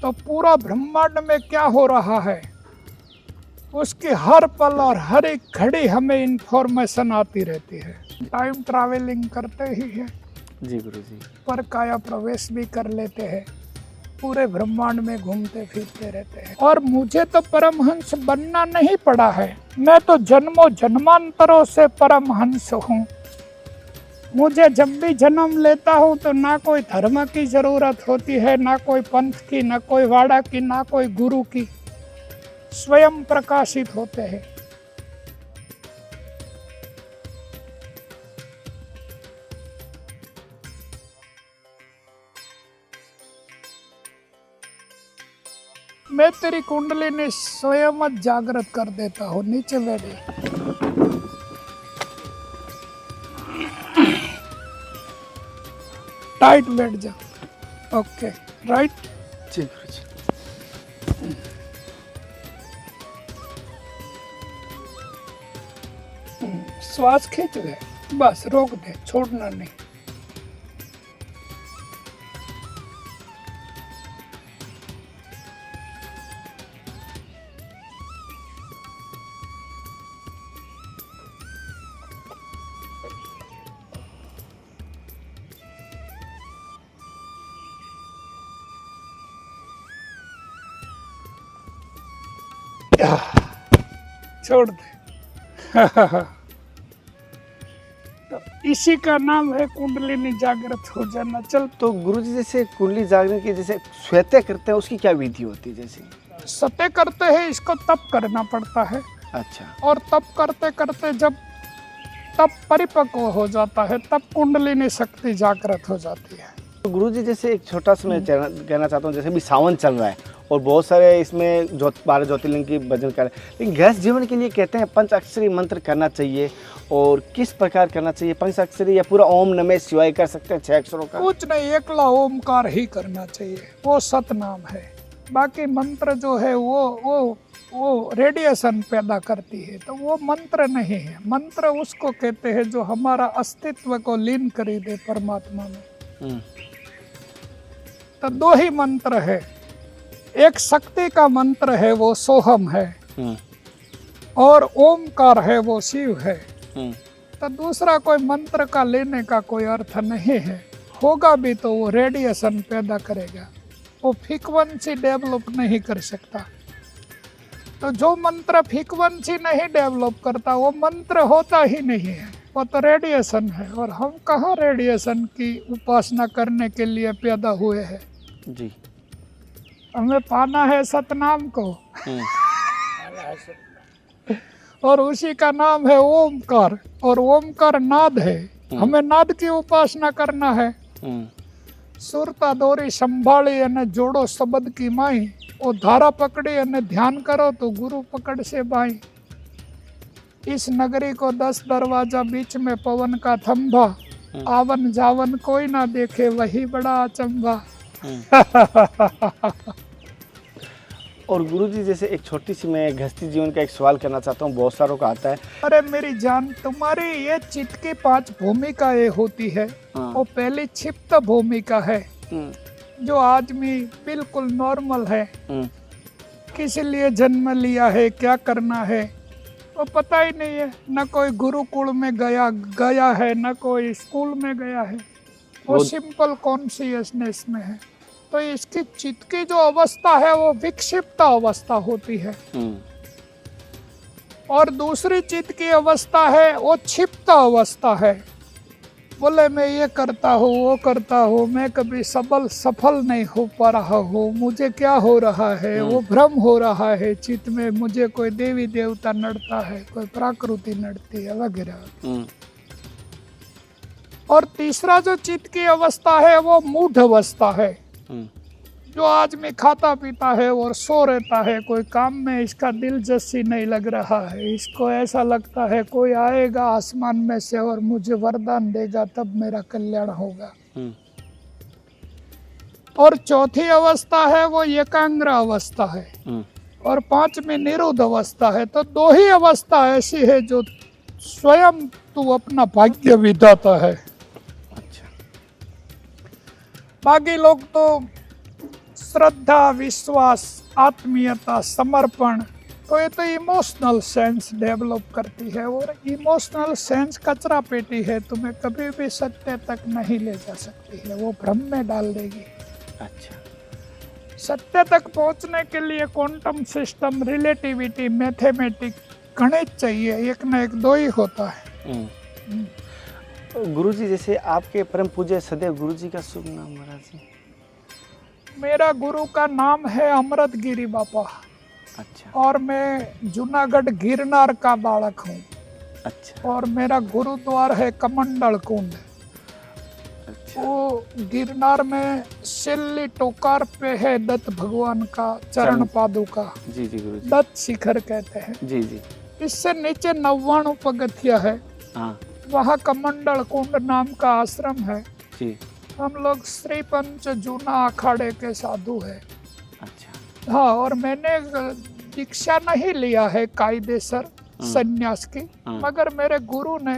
तो पूरा ब्रह्मांड में क्या हो रहा है उसकी हर पल और हर एक घड़ी हमें इंफॉर्मेशन आती रहती है। टाइम ट्रैवलिंग करते ही है जी गुरुजी। पर काया प्रवेश भी कर लेते हैं, पूरे ब्रह्मांड में घूमते फिरते रहते हैं। और मुझे तो परमहंस बनना नहीं पड़ा है, मैं तो जन्मों जन्मांतरों से परमहंस हूँ। मुझे जब भी जन्म लेता हूँ तो ना कोई धर्म की जरूरत होती है, ना कोई पंथ की, ना कोई वाड़ा की, ना कोई गुरु की, स्वयं प्रकाशित होते हैं। मैं तेरी कुंडलिनी स्वयं जागृत कर देता हूँ। नीचे बैठे, टाइट बैठ जा। Okay, right. जी गुरुजी। श्वास खींच ले, बस रोक दे, छोड़ना नहीं। छोड़ दे। तो इसी का नाम है कुंडलिनी जागृत हो जाना। चल, तो गुरुजी जैसे कुंडली जागरण की जैसे श्वेते करते हैं उसकी क्या विधि होती है? जैसे सत्य करते हैं, इसको तप करना पड़ता है। अच्छा। और तप करते करते जब तप परिपक्व हो जाता है तब कुंडलिनी शक्ति जागृत हो जाती है। तो गुरुजी जैसे एक छोटा सा मैं कहना चाहता हूँ, जैसे भी सावन चल रहा है और बहुत सारे इसमें 12 ज्योतिर्लिंग की भजन कर रहे हैं, लेकिन गृहस्थ जीवन के लिए कहते हैं पंचाक्षरी मंत्र करना चाहिए, और किस प्रकार करना चाहिए? पंचाक्षरी या पूरा ओम नमः शिवाय कर सकते हैं 6 अक्षरों का? कुछ नहीं, एकला ओमकार ही करना चाहिए, वो सतनाम है। बाकी मंत्र जो है वो रेडिएशन पैदा करती है, तो वो मंत्र नहीं है। मंत्र उसको कहते हैं जो हमारा अस्तित्व को लीन कर दे परमात्मा में। तो 2 ही मंत्र है, एक शक्ति का मंत्र है वो सोहम है, और ओमकार है वो शिव है। तो दूसरा कोई मंत्र का लेने का कोई अर्थ नहीं है। होगा भी तो वो रेडिएशन पैदा करेगा, वो फ्रीक्वेंसी डेवलप नहीं कर सकता। तो जो मंत्र फ्रीक्वेंसी नहीं डेवलप करता वो मंत्र होता ही नहीं है, वो तो रेडिएशन है। और हम कहाँ रेडिएशन की उपासना करने के लिए पैदा हुए हैं? जी, हमें पाना है सतनाम को। और उसी का नाम है ओमकार, और ओमकार नाद है। हमें नाद की उपासना करना है। सुरता दोरी संभाली अने जोड़ो शब्द की माई, और धारा पकड़ी अने ध्यान करो तो गुरु पकड़ से बाई। इस नगरी को 10 दरवाजा, बीच में पवन का थंभा, आवन जावन कोई ना देखे वही बड़ा अचंभा। और गुरुजी जैसे एक छोटी सी मैं गृहस्थी जीवन का एक सवाल करना चाहता हूँ, बहुत सारों का आता है। अरे मेरी जान, तुम्हारी ये चित्त की 5 भूमिकाएं होती है। वो पहली क्षिप्त भूमिका है, जो आदमी बिल्कुल नॉर्मल है, किस लिए जन्म लिया है, क्या करना है वो पता ही नहीं है। न कोई गुरुकुल में गया है, न कोई स्कूल में गया है, वो सिंपल कॉन्शियसनेस में है। तो इसकी चित्त की जो अवस्था है वो विक्षिप्त अवस्था होती है, और दूसरी चित्त की अवस्था है वो क्षिप्त अवस्था है। बोले मैं ये करता हूँ, वो करता हूँ, मैं कभी सफल नहीं हो पा रहा हूँ, मुझे क्या हो रहा है, वो भ्रम हो रहा है चित्त में, मुझे कोई देवी देवता नड़ता है, कोई प्रकृति नड़ती है वगैरह। और तीसरा जो चित्त की अवस्था है वो मूढ़ अवस्था है, जो आदमी खाता पीता है और सो रहता है, कोई काम में इसका दिलचस्पी नहीं लग रहा है, इसको ऐसा लगता है कोई आएगा आसमान में से और मुझे वरदान देगा तब मेरा कल्याण होगा। और चौथी अवस्था है वो एकाग्र अवस्था है, और 5वीं निरुद्ध अवस्था है। तो 2 ही अवस्था ऐसी है जो स्वयं तू अपना भाग्य विधाता है। अच्छा। बाकी लोग तो श्रद्धा, विश्वास, आत्मीयता, समर्पण, तो ये तो इमोशनल सेंस डेवलप करती है। और इमोशनल सेंस कचरा पेटी है, तुम्हें कभी भी सत्य तक नहीं ले जा सकती है, वो भ्रम में डाल देगी। अच्छा। सत्य तक पहुंचने के लिए क्वांटम सिस्टम, रिलेटिविटी, मैथमेटिक्स, गणित चाहिए, एक ना एक दो ही होता है। गुरुजी, जैसे आपके परम पूज्य सदैव गुरुजी का शुभ नाम महाराज जी? मेरा गुरु का नाम है अमृत गिरी बापा। अच्छा। और मैं जूनागढ़ गिरनार का बालक हूँ। अच्छा। और मेरा गुरुद्वार है कमंडल कुंड। अच्छा। वो गिरनार में सिल्ली टोकार पे है दत्त भगवान का चरण पादुका। जी जी गुरुजी। दत्त शिखर कहते हैं। जी जी। इससे नीचे 99 पगथिया है। हाँ। वहाँ कमंडल कुंड नाम का आश्रम है। जी। हम लोग श्री पंच जूना अखाड़े के साधु है। अच्छा। हाँ, और मैंने दीक्षा नहीं लिया है कायदेसर संन्यास की, मगर मेरे गुरु ने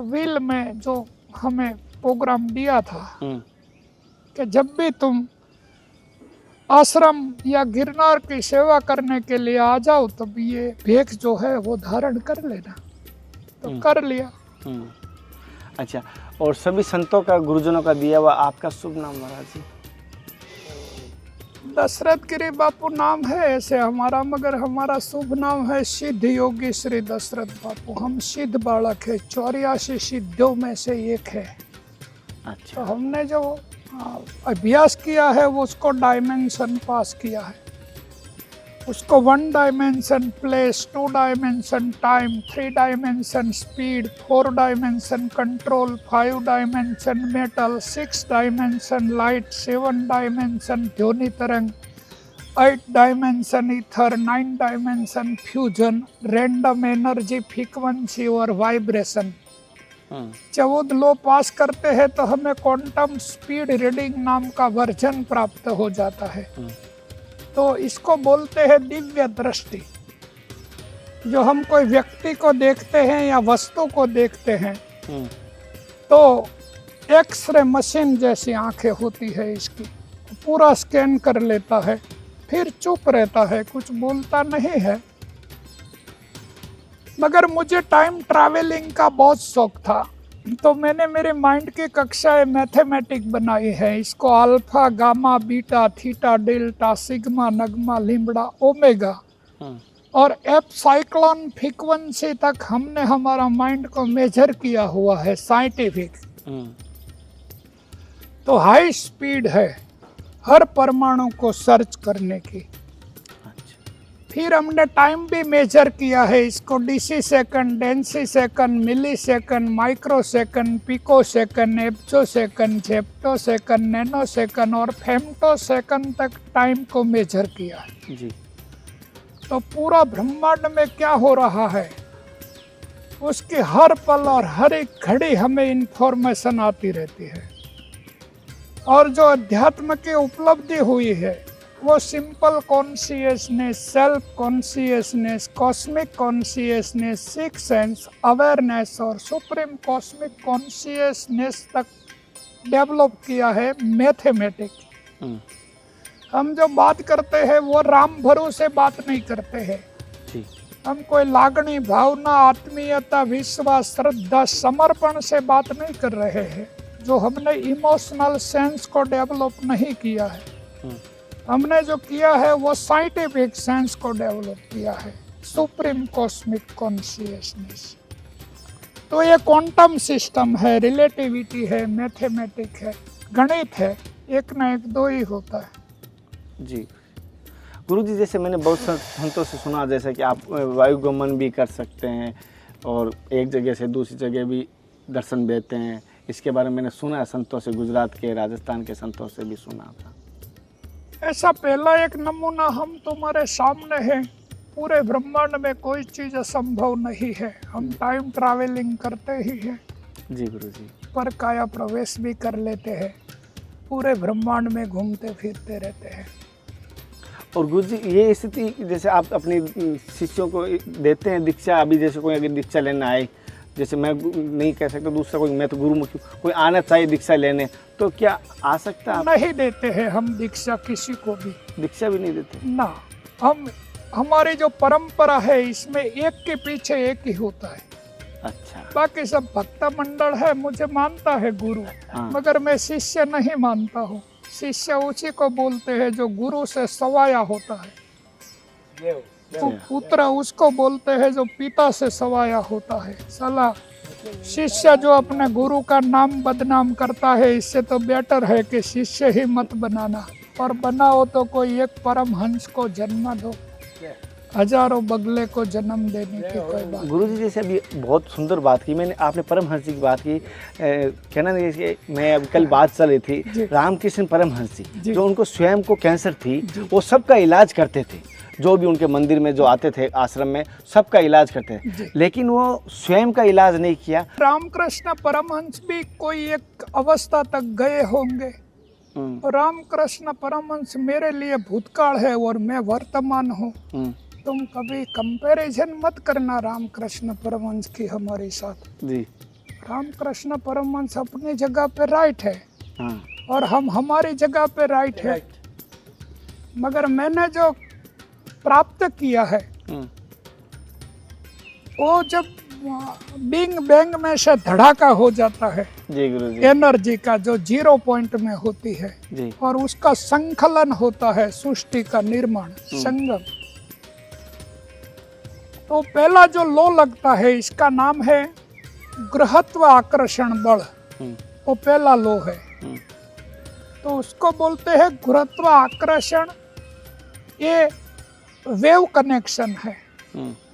विल में जो हमें प्रोग्राम दिया था कि जब भी तुम आश्रम या गिरनार की सेवा करने के लिए आ जाओ तब ये भेख जो है वो धारण कर लेना, तो कर लिया। अच्छा, और सभी संतों का, गुरुजनों का दिया हुआ आपका शुभ नाम महाराज जी? दशरथ गिरी बापू नाम है ऐसे हमारा, मगर हमारा शुभ नाम है सिद्ध योगी श्री दशरथ बापू। हम सिद्ध बालक है, 84 सिद्धों में से एक है। अच्छा। तो हमने जो अभ्यास किया है वो उसको डायमेंशन पास किया है। उसको 1 dimension place, 2 dimension time, 3 dimension speed, 4 dimension control, 5 dimension metal, 6 dimension light, 7 dimension ध्वनि तरंग, 8 dimension ether, 9 dimension fusion, random energy, frequency और वाइब्रेशन। 14 लो पास करते हैं तो हमें क्वांटम स्पीड रीडिंग नाम का वर्जन प्राप्त हो जाता है। तो इसको बोलते हैं दिव्य दृष्टि। जो हम कोई व्यक्ति को देखते हैं या वस्तु को देखते हैं तो एक्सरे मशीन जैसी आंखें होती है इसकी, पूरा स्कैन कर लेता है, फिर चुप रहता है, कुछ बोलता नहीं है। मगर मुझे टाइम ट्रैवलिंग का बहुत शौक था, तो मैंने मेरे माइंड की कक्षाएं मैथमेटिक बनाई है। इसको alpha, gamma, beta, theta, delta, sigma, नगमा, लिम्बडा, ओमेगा और एप साइक्लोन फ्रीक्वेंसी तक हमने हमारा माइंड को मेजर किया हुआ है साइंटिफिक। तो हाई स्पीड है हर परमाणु को सर्च करने की। फिर हमने टाइम भी मेजर किया है इसको, डीसी सेकंड, डेंसी second, milli second, micro second, pico second, एप्सो second, zepto second, nano second और फेम्टो सेकंड तक टाइम को मेजर किया है जी। तो पूरा ब्रह्मांड में क्या हो रहा है उसकी हर पल और हर एक घड़ी हमें इंफॉर्मेशन आती रहती है। और जो अध्यात्म की उपलब्धि हुई है वो simple consciousness, self consciousness, cosmic consciousness, six sense, awareness और सुप्रीम कॉस्मिक कॉन्शियसनेस तक डेवलप किया है मैथमेटिक्स। हम जो बात करते हैं वो राम भरोसे बात नहीं करते हैं। हम कोई लागणी, भावना, आत्मीयता, विश्वास, श्रद्धा, समर्पण से बात नहीं कर रहे हैं। जो हमने इमोशनल सेंस को डेवलप नहीं किया है, हमने जो किया है वो साइंटिफिक सेंस को डेवलप किया है, सुप्रीम कॉस्मिक कॉन्शियसनेस। तो ये क्वांटम सिस्टम है, रिलेटिविटी है, मैथमेटिक है, गणित है, एक ना एक दो ही होता है। जी गुरुजी, जैसे मैंने बहुत संतों से सुना जैसे कि आप वायुगमन भी कर सकते हैं और एक जगह से दूसरी जगह भी दर्शन देते हैं, इसके बारे में मैंने सुना है संतों से, गुजरात के, राजस्थान के संतों से भी सुना था। ऐसा पहला एक नमूना हम तुम्हारे सामने है। पूरे ब्रह्मांड में कोई चीज असंभव नहीं है। हम टाइम ट्रैवलिंग करते ही हैं। जी गुरुजी। पर काया प्रवेश भी कर लेते हैं, पूरे ब्रह्मांड में घूमते फिरते रहते हैं। और गुरुजी, ये स्थिति जैसे आप अपने शिष्यों को देते हैं दीक्षा, अभी जैसे कोई अगर दीक्षा लेना आए जैसे मैं नहीं कह सकता दूसरा कोई, मैं तो गुरुमुखी हूँ, कोई आना चाहिए दीक्षा लेने, तो क्या आ सकता है? आप नहीं देते हैं हम दीक्षा किसी को भी दीक्षा भी नहीं देते? ना। हम हमारी जो परंपरा है इसमें एक के पीछे एक ही होता है। अच्छा। बाकी सब भक्त मंडल है, मुझे मानता है गुरु, हाँ। मगर मैं शिष्य नहीं मानता हूँ। शिष्य उसी को बोलते हैं जो गुरु से सवाया होता है। पुत्र उसको बोलते हैं जो पिता से सवाया होता है। साला शिष्य जो अपने गुरु का नाम बदनाम करता है, इससे तो बेटर है कि शिष्य ही मत बनाना, और बनाओ तो कोई एक परमहंस को जन्म दो, हजारों बगले को जन्म देने की कोई बात। गुरु जी जैसे अभी बहुत सुंदर बात की मैंने, आपने परमहंस जी की बात की, कहना नहीं कि मैं अभी कल बात चल रही थी रामकृष्ण परमहंस जी, जो उनको स्वयं को कैंसर थी, वो सबका इलाज करते थे, जो भी उनके मंदिर में जो आते थे आश्रम में सबका इलाज करते थे, लेकिन वो स्वयं का इलाज नहीं किया। रामकृष्ण परमहंस भी कोई एक अवस्था तक गए होंगे। रामकृष्ण परमहंस मेरे लिए भूतकाल है और मैं वर्तमान हूँ। तुम कभी कंपैरिजन मत करना रामकृष्ण परमहंस की हमारे साथ जी। रामकृष्ण परमहंस अपनी जगह पे राइट है, और हम हमारी जगह पे राइट है, मगर मैंने जो प्राप्त किया है वो जब बिंग बैंग में से धड़ाका हो जाता है जी गुरुजी, एनर्जी का जो 0 पॉइंट में होती है जी, और उसका संकलन होता है, सृष्टि का निर्माण, संगम, तो पहला जो लो लगता है इसका नाम है ग्रहत्व आकर्षण बल, वो पहला लो है। तो उसको बोलते हैं गुरुत्व आकर्षण। ये वेव कनेक्शन है,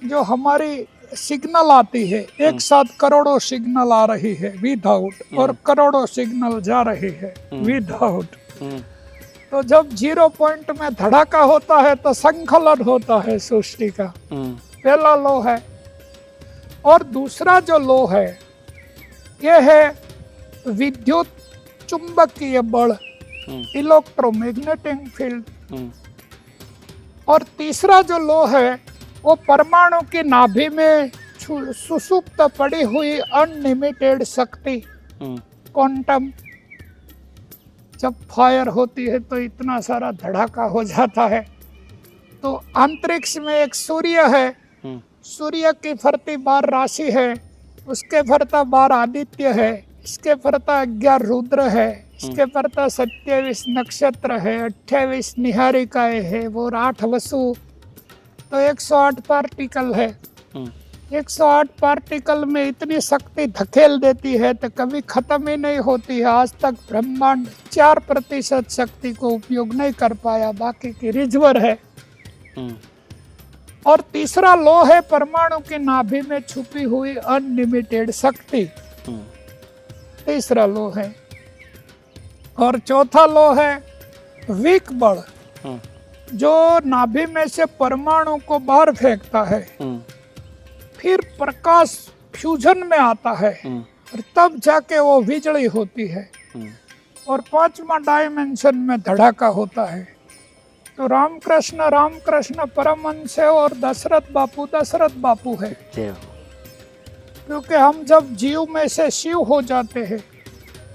जो हमारी सिग्नल आती है, एक साथ करोड़ों सिग्नल आ रही है विदाउट, और करोड़ों सिग्नल जा रही है विदाउट। तो जब 0 पॉइंट में धड़ाका होता है तो संकलन होता है सृष्टि का, पहला लो है। और दूसरा जो लो है ये है विद्युत चुंबकीय बल, इलेक्ट्रोमैग्नेटिक फील्ड। और तीसरा जो लो है वो परमाणु की नाभि में सुसुप्त पड़ी हुई अनलिमिटेड शक्ति, क्वांटम। जब फायर होती है तो इतना सारा धड़ाका हो जाता है। तो अंतरिक्ष में एक सूर्य है, सूर्य की फरती 12 राशि है, उसके फरता 12 आदित्य है, इसके फरता 11 रुद्र है, इसके फरता 27 नक्षत्र है, 28 निहारिकाएं है, वो 8 वसु, तो 108 पार्टिकल है। 108 पार्टिकल में इतनी शक्ति धकेल देती है तो कभी खत्म ही नहीं होती है। आज तक ब्रह्मांड 4% शक्ति को उपयोग नहीं कर पाया, बाकी की रिजर्व है। और तीसरा लो है परमाणु की नाभि में छुपी हुई अनलिमिटेड शक्ति, तीसरा लो है। और चौथा लो है वीक बल, जो नाभि में से परमाणु को बाहर फेंकता है, फिर प्रकाश फ्यूजन में आता है, और तब जाके वो बिजली होती है, और 5वां डायमेंशन में धड़ाका होता है। तो रामकृष्ण परमहंस है, और दशरथ बापू है। क्योंकि हम जब जीव में से शिव हो जाते हैं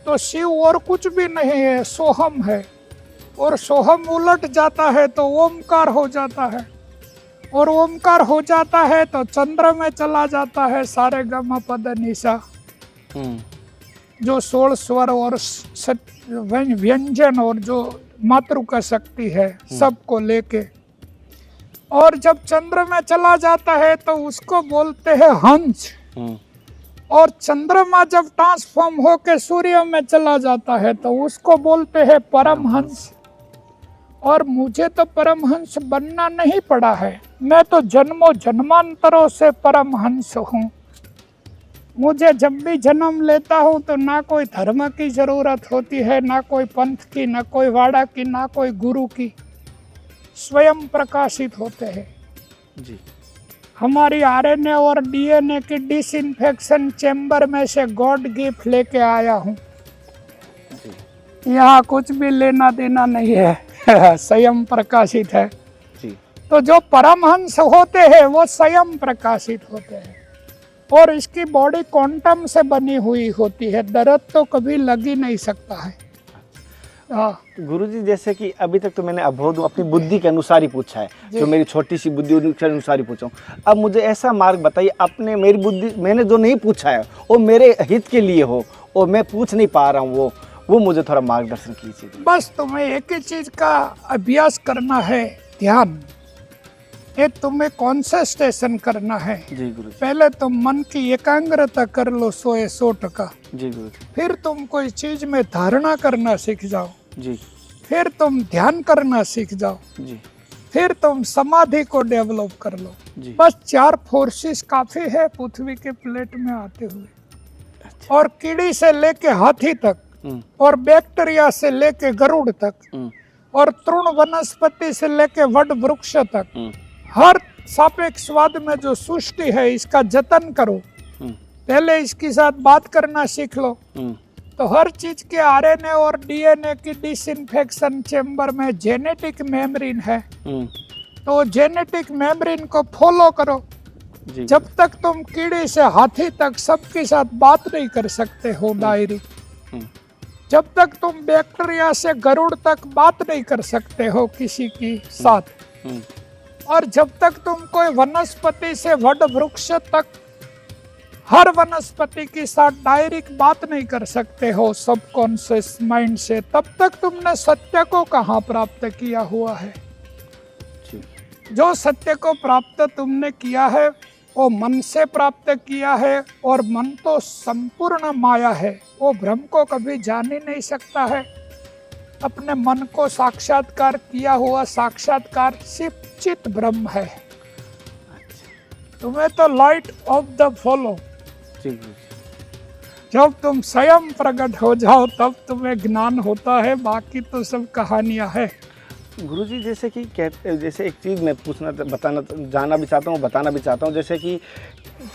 तो शिव और कुछ भी नहीं है, सोहम है, और सोहम उलट जाता है तो ओमकार हो जाता है, और ओमकार हो जाता है तो चंद्र में चला जाता है सारे गम पद निशा, जो 16 स्वर और व्यंजन और जो मातृका शक्ति है सबको लेके। और जब चंद्र में चला जाता है तो उसको बोलते हैं हंस, और चंद्रमा जब ट्रांसफॉर्म होके सूर्य में चला जाता है तो उसको बोलते हैं परमहंस। और मुझे तो परमहंस बनना नहीं पड़ा है, मैं तो जन्मों जन्मांतरों से परमहंस हूँ। मुझे जब भी जन्म लेता हूँ तो ना कोई धर्म की जरूरत होती है, ना कोई पंथ की, ना कोई वाड़ा की, ना कोई गुरु की, स्वयं प्रकाशित होते हैं जी। हमारी आरएनए और डीएनए की डिसइंफेक्शन चेंबर में से गॉड गिफ्ट लेके आया हूँ। यहाँ कुछ भी लेना देना नहीं है, स्वयं प्रकाशित है जी। तो जो परमहंस होते हैं वो स्वयं प्रकाशित होते हैं। और इसकी बॉडी क्वांटम से बनी हुई होती है, दर्द तो कभी लग ही नहीं सकता है। हाँ गुरुजी, जैसे कि अभी तक तो मैंने अबोध अपनी बुद्धि के अनुसार ही पूछा है, जो मेरी छोटी सी बुद्धि के अनुसार ही पूछा हूँ। अब मुझे ऐसा मार्ग बताइए, अपने मेरी बुद्धि मैंने जो नहीं पूछा है वो मेरे हित के लिए हो और मैं पूछ नहीं पा रहा हूँ, वो मुझे थोड़ा मार्गदर्शन कीजिए। बस तुम्हें एक ही चीज का अभ्यास करना है, ध्यान। ये तुम्हें कॉन्सेंट्रेशन करना है। जी गुरु जी। पहले तुम मन की एकाग्रता कर लो 100%। जी गुरु जी। फिर तुम कोई चीज में धारणा करना सीख जाओ। जी। फिर तुम ध्यान करना सीख जाओ। जी। फिर तुम समाधि को डेवलप कर लो। जी। बस 4 फोर्सेस काफी है पृथ्वी के प्लेट में आते हुए। अच्छा। और कीड़ी से लेके हाथी तक, और बैक्टीरिया से लेके गरुड़ तक, और तृण वनस्पति से लेके वड वृक्ष तक, हर सापेक्षवाद में जो सृष्टि है इसका जतन करो। पहले इसके साथ बात करना सीख लो। तो हर चीज के आरएनए और डीएनए की डिसइंफेक्शन चेंबर में जेनेटिक मेम्ब्रेन है, तो जेनेटिक मेम्ब्रेन को फॉलो करो। जब तक तुम कीड़ी से हाथी तक सबके साथ बात नहीं कर सकते हो डायरेक्ट, जब तक तुम बैक्टीरिया से गरुड़ तक बात नहीं कर सकते हो किसी की साथ, और जब तक तुम कोई वनस्पति से वड वृक्ष तक हर वनस्पति के साथ डायरेक्ट बात नहीं कर सकते हो सबकॉन्शियस माइंड से, तब तक तुमने सत्य को कहाँ प्राप्त किया हुआ है। जो सत्य को प्राप्त तुमने किया है वो मन से प्राप्त किया है, और मन तो संपूर्ण माया है, वो भ्रम को कभी जान ही नहीं सकता है। अपने मन को साक्षात्कार किया हुआ साक्षात्कार सिर्फ चित ब्रह्म है। तुम्हें तो लाइट ऑफ द फॉलो, जब तुम स्वयं प्रकट हो जाओ तब तुम्हें ज्ञान होता है, बाकी तो सब कहानियां है। गुरुजी, जैसे कि जैसे एक चीज़ मैं जानना भी चाहता हूँ, बताना भी चाहता हूँ, जैसे कि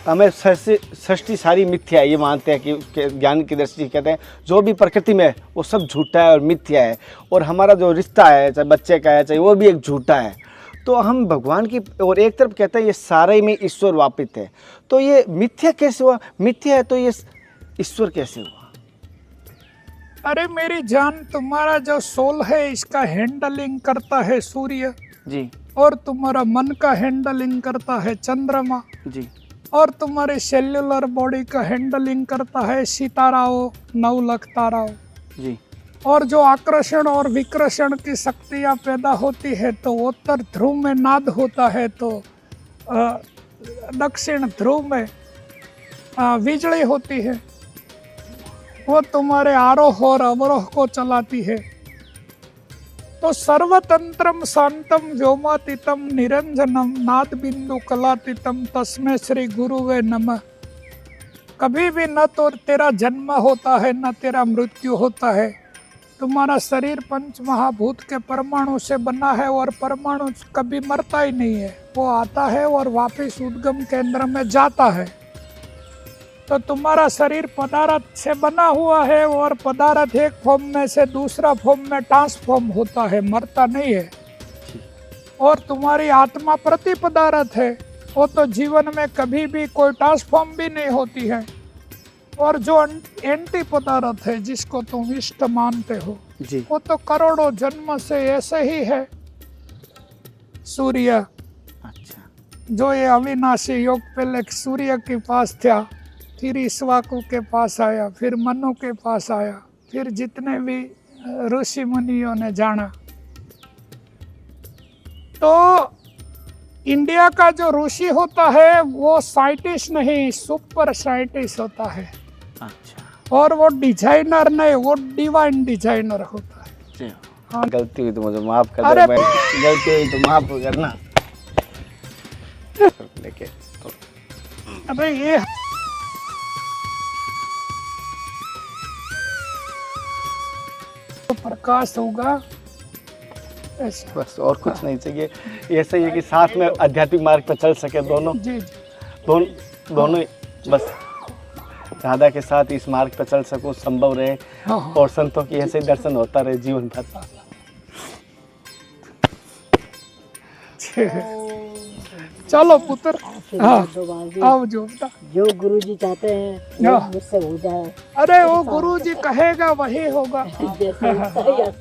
हमें सृष्टि सारी मिथ्या है, ये मानते हैं कि उसके ज्ञान की दृष्टि कहते हैं जो भी प्रकृति में वो सब झूठा है और मिथ्या है, और हमारा जो रिश्ता है चाहे बच्चे का है चाहे वो भी एक झूठा है। तो हम भगवान की और एक तरफ कहते हैं ये सारे में ईश्वर वापित है, तो ये मिथ्या कैसे हुआ? मिथ्या है तो ये ईश्वर कैसे हुआ? अरे मेरी जान, तुम्हारा जो सोल है इसका हैंडलिंग करता है सूर्य जी, और तुम्हारा मन का हैंडलिंग करता है चंद्रमा जी, और तुम्हारे सेल्युलर बॉडी का हैंडलिंग करता है सिताराओं, 9 लाख ताराओं जी, और जो आकर्षण और विकर्षण की शक्तियाँ पैदा होती है तो उत्तर ध्रुव में नाद होता है, तो दक्षिण ध्रुव में बिजली होती है, वो तुम्हारे आरोह और अवरोह को चलाती है। तो सर्वतंत्रम शांतम व्योमातीतम निरंजनम नाद बिंदु कलातीतम तस्मै श्री गुरुवे नमः। कभी भी न तो तेरा जन्म होता है न तेरा मृत्यु होता है। तुम्हारा शरीर 5 महाभूत के परमाणु से बना है और परमाणु कभी मरता ही नहीं है, वो आता है और वापस उद्गम केंद्र में जाता है। तो तुम्हारा शरीर पदार्थ से बना हुआ है और पदार्थ एक फॉर्म में से दूसरा फॉर्म में ट्रांसफॉर्म होता है, मरता नहीं है। और तुम्हारी आत्मा प्रति पदार्थ है, वो तो जीवन में कभी भी कोई ट्रांसफॉर्म भी नहीं होती है। और जो एंटी पदार्थ है जिसको तुम इष्ट मानते हो जी, वो तो करोड़ों जन्म से ऐसे ही है। सूर्य, अच्छा, जो ये अविनाशी योग पहले सूर्य के पास था, फिर ईश्वाकु के पास आया, फिर मनु के पास आया, फिर जितने भी ऋषि मुनियों ने जाना। तो इंडिया का जो ऋषि होता है वो साइंटिस्ट नहीं, सुपर साइंटिस्ट होता है। अच्छा, और वो डिजाइनर नहीं, वो डिवाइन डिजाइनर होता है। हाँ, गलती हुई तो मुझे माफ कर अरे दो, गलती हुई तो माफ करना। लेके तो अरे ये प्रकाश होगा ऐसा। बस और कुछ नहीं चाहिए, ऐसा ही है कि साथ में आध्यात्मिक मार्ग पर चल सके दोनों। जी जी, दोनों ही बस राधा के साथ इस मार्ग पर चल सको, संभव रहे। हाँ। और संतों की ऐसे दर्शन होता रहे जीवन भर। चलो पुत्र। हाँ। दो बार आओ जो बेटा। जो गुरु जी चाहते हैं हाँ। वो मुझसे हो जाए अरे वो गुरु जी कहेगा वही होगा। जैसे होता है